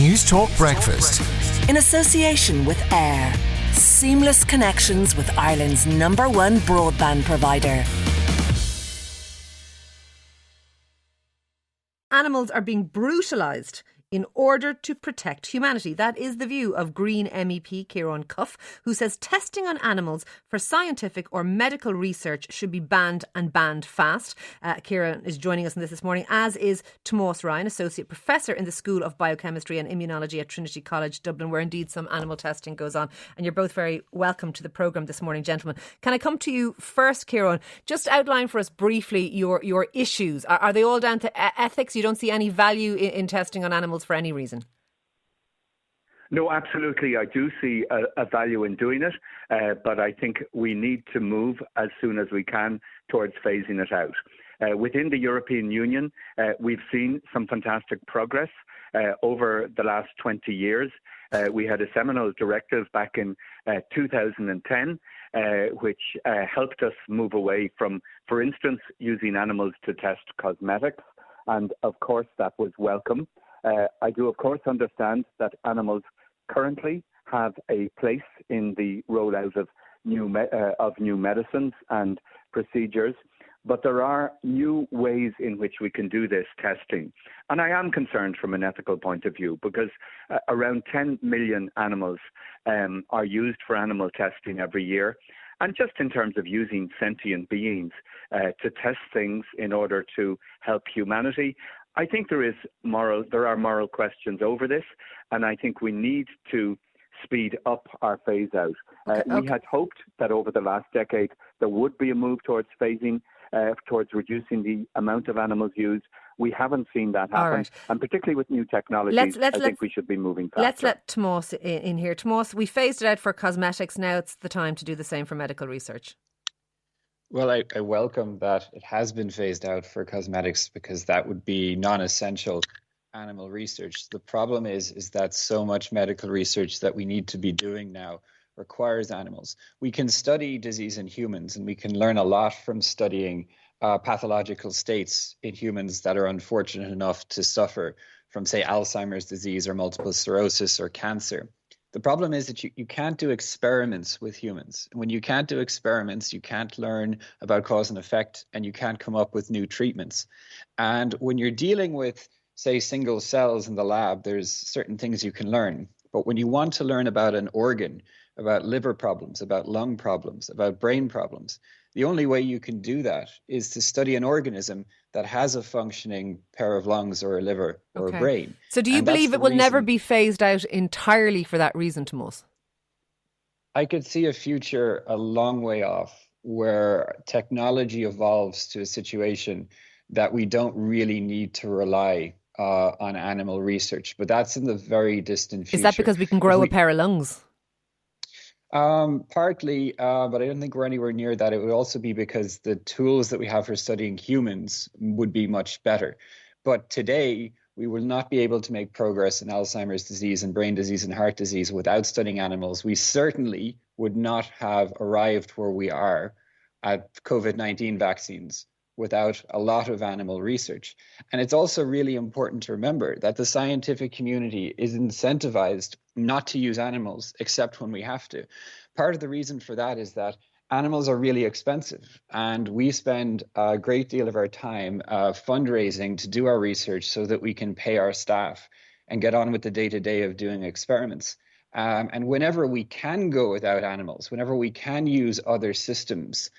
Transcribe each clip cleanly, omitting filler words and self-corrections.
News Talk Breakfast. In association with AIR. Seamless connections with Ireland's #1 broadband provider. Animals are being brutalised in order to protect humanity. That is the view of Green MEP Ciarán Cuffe, who says testing on animals for scientific or medical research should be banned and banned fast. Ciarán is joining us on this morning, as is Tomás Ryan, Associate Professor in the School of Biochemistry and Immunology at Trinity College Dublin, where indeed some animal testing goes on. And you're both very welcome to the programme this morning, gentlemen. Can I come to you first, Ciarán? Just outline for us briefly your issues. Are they all down to ethics? You don't see any value in testing on animals for any reason? No, absolutely. I do see a value in doing it, but I think we need to move as soon as we can towards phasing it out. Within the European Union, we've seen some fantastic progress over the last 20 years. We had a seminal directive back in 2010, which helped us move away from, for instance, using animals to test cosmetics. And of course, that was welcome. I do, of course, understand that animals currently have a place in the rollout of new medicines and procedures, but there are new ways in which we can do this testing. And I am concerned from an ethical point of view because around 10 million animals are used for animal testing every year. And just in terms of using sentient beings to test things in order to help humanity, I think there are moral questions over this, and I think we need to speed up our phase out. We had hoped that over the last decade there would be a move towards phasing, towards reducing the amount of animals used. We haven't seen that happen, right. And particularly with new technologies, I think we should be moving faster. Let's let Tomás in here. Tomás, we phased it out for cosmetics. Now it's the time to do the same for medical research. Well, I welcome that it has been phased out for cosmetics because that would be non-essential animal research. The problem is that so much medical research that we need to be doing now requires animals. We can study disease in humans and we can learn a lot from studying pathological states in humans that are unfortunate enough to suffer from, say, Alzheimer's disease or multiple sclerosis or cancer. The problem is that you can't do experiments with humans. When you can't do experiments, you can't learn about cause and effect, and you can't come up with new treatments. And when you're dealing with, say, single cells in the lab, there's certain things you can learn. But when you want to learn about an organ, about liver problems, about lung problems, about brain problems, the only way you can do that is to study an organism that has a functioning pair of lungs or a liver or a brain. So do you believe it will never be phased out entirely for that reason, Tomás? I could see a future a long way off where technology evolves to a situation that we don't really need to rely on animal research. But that's in the very distant future. Is that because we can grow a pair of lungs? Partly, but I don't think we're anywhere near that. It would also be because the tools that we have for studying humans would be much better. But today, we will not be able to make progress in Alzheimer's disease and brain disease and heart disease without studying animals. We certainly would not have arrived where we are at COVID-19 vaccines without a lot of animal research. And it's also really important to remember that the scientific community is incentivized not to use animals except when we have to. Part of the reason for that is that animals are really expensive, and we spend a great deal of our time fundraising to do our research so that we can pay our staff and get on with the day-to-day of doing experiments. And whenever we can go without animals, whenever we can use other systems,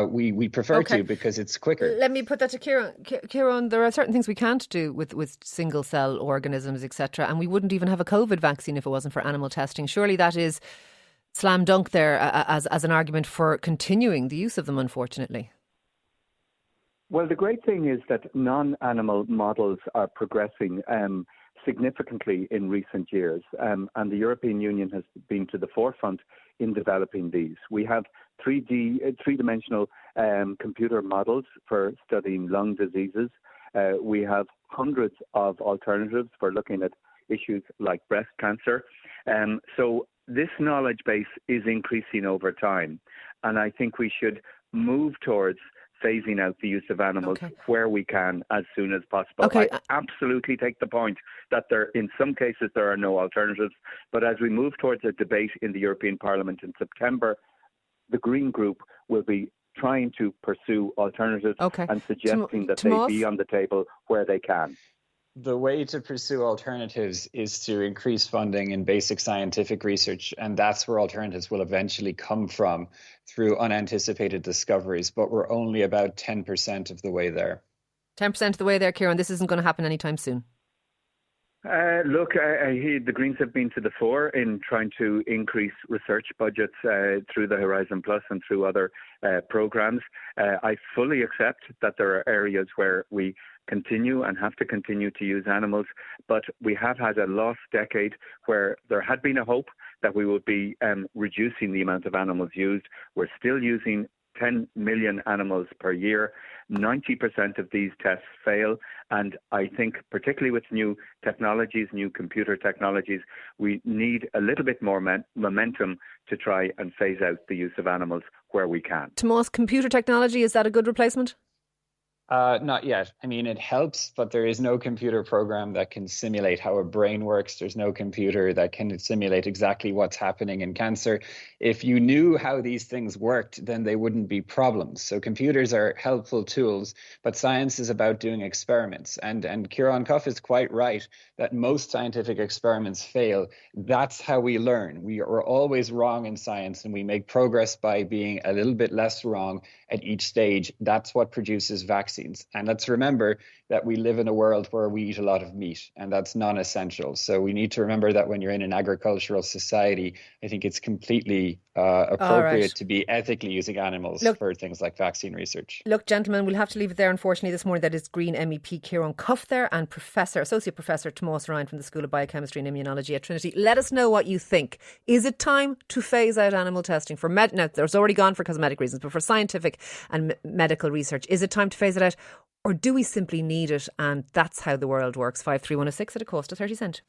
we prefer to because it's quicker. Let me put that to Ciarán. Ciarán, there are certain things we can't do with single cell organisms, etc. And we wouldn't even have a COVID vaccine if it wasn't for animal testing. Surely that is slam dunk there as an argument for continuing the use of them, unfortunately. Well, the great thing is that non-animal models are progressing significantly in recent years, and the European Union has been to the forefront in developing these. We have three-dimensional computer models for studying lung diseases. We have hundreds of alternatives for looking at issues like breast cancer. So this knowledge base is increasing over time, and I think we should move towards phasing out the use of animals where we can as soon as possible. Okay. I absolutely take the point that in some cases there are no alternatives, but as we move towards a debate in the European Parliament in September, the Green Group will be trying to pursue alternatives and suggesting that they be on the table where they can. The way to pursue alternatives is to increase funding in basic scientific research, and that's where alternatives will eventually come from through unanticipated discoveries, but we're only about 10% of the way there. 10% of the way there, Kieran. This isn't going to happen anytime soon. Look, the Greens have been to the fore in trying to increase research budgets through the Horizon Plus and through other programmes. I fully accept that there are areas where we continue and have to continue to use animals, but we have had a lost decade where there had been a hope that we would be reducing the amount of animals used. We're still using 10 million animals per year. 90% of these tests fail. And I think particularly with new technologies, new computer technologies, we need a little bit more momentum to try and phase out the use of animals where we can. Tomás, computer technology, is that a good replacement? Not yet. I mean, it helps, but there is no computer program that can simulate how a brain works. There's no computer that can simulate exactly what's happening in cancer. If you knew how these things worked, then they wouldn't be problems. So computers are helpful tools, but science is about doing experiments. And Kieran Cuff is quite right that most scientific experiments fail. That's how we learn. We are always wrong in science, and we make progress by being a little bit less wrong at each stage. That's what produces vaccines. And let's remember that we live in a world where we eat a lot of meat, and that's non-essential. So we need to remember that when you're in an agricultural society, I think it's completely appropriate to be ethically using animals for things like vaccine research. Look, gentlemen, we'll have to leave it there, unfortunately, this morning. That is Green MEP Kieran Cuff there and Associate Professor Tomás Ryan from the School of Biochemistry and Immunology at Trinity. Let us know what you think. Is it time to phase out animal testing for now, there's already gone for cosmetic reasons, but for scientific and medical research, is it time to phase it out? Or do we simply need it? And that's how the world works. 53106 at a cost of 30 cents.